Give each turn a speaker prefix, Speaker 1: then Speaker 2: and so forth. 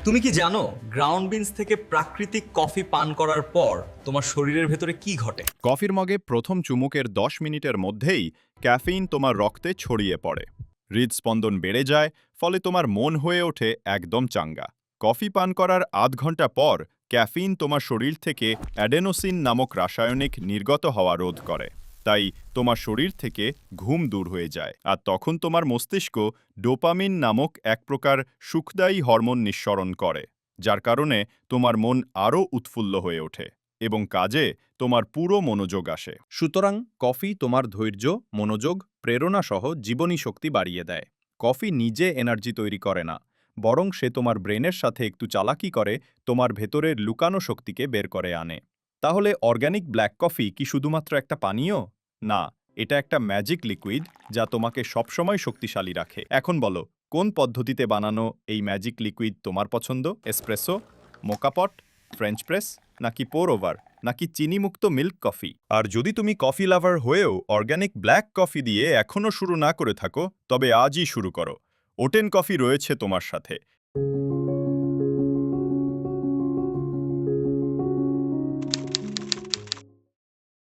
Speaker 1: তুমি কি জানো গ্রাউন্ড বিনস থেকে প্রাকৃতিক কফি পান করার পর তোমার শরীরের ভেতরে কি ঘটে?
Speaker 2: কফির মগে প্রথম চুমুকের ১০ মিনিটের মধ্যেই ক্যাফেইন তোমার রক্তে ছড়িয়ে পড়ে। হৃদস্পন্দন বেড়ে যায়, ফলে তোমার মন হয়ে ওঠে একদম চাঙ্গা। কফি পান করার আধ ঘন্টা পর ক্যাফিন তোমার শরীর থেকে অ্যাডেনোসিন নামক রাসায়নিক নির্গত হওয়া রোধ করে। তাই তোমার শরীর থেকে ঘুম দূর হয়ে যায়, আর তখন তোমার মস্তিষ্ক ডোপামিন নামক এক প্রকার সুখদায়ী হরমোন নিঃসরণ করে, যার কারণে তোমার মন আরও উৎফুল্ল হয়ে ওঠে এবং কাজে তোমার পুরো মনোযোগ আসে। সুতরাং কফি তোমার ধৈর্য, মনোযোগ, প্রেরণা সহ জীবনী শক্তি বাড়িয়ে দেয়। কফি নিজে এনার্জি তৈরি করে না, বরং সে তোমার ব্রেনের সাথে একটু চালাকি করে তোমার ভেতরের লুকানো শক্তিকে বের করে আনে। তাহলে অর্গানিক ব্ল্যাক কফি কি শুধুমাত্র একটা পানীয়? না, এটা একটা ম্যাজিক লিকুইড যা তোমাকে সবসময় শক্তিশালী রাখে। এখন বলো, কোন পদ্ধতিতে বানানো এই ম্যাজিক লিকুইড তোমার পছন্দ? এসপ্রেসো, মোকাপট, ফ্রেঞ্চ প্রেস, নাকি পোর ওভার, নাকি চিনিমুক্ত মিল্ক কফি? আর যদি তুমি কফি লাভার হয়েও অর্গানিক ব্ল্যাক কফি দিয়ে এখনও শুরু না করে থাকো, তবে আজই শুরু করো। ওটেন কফি রয়েছে তোমার সাথে।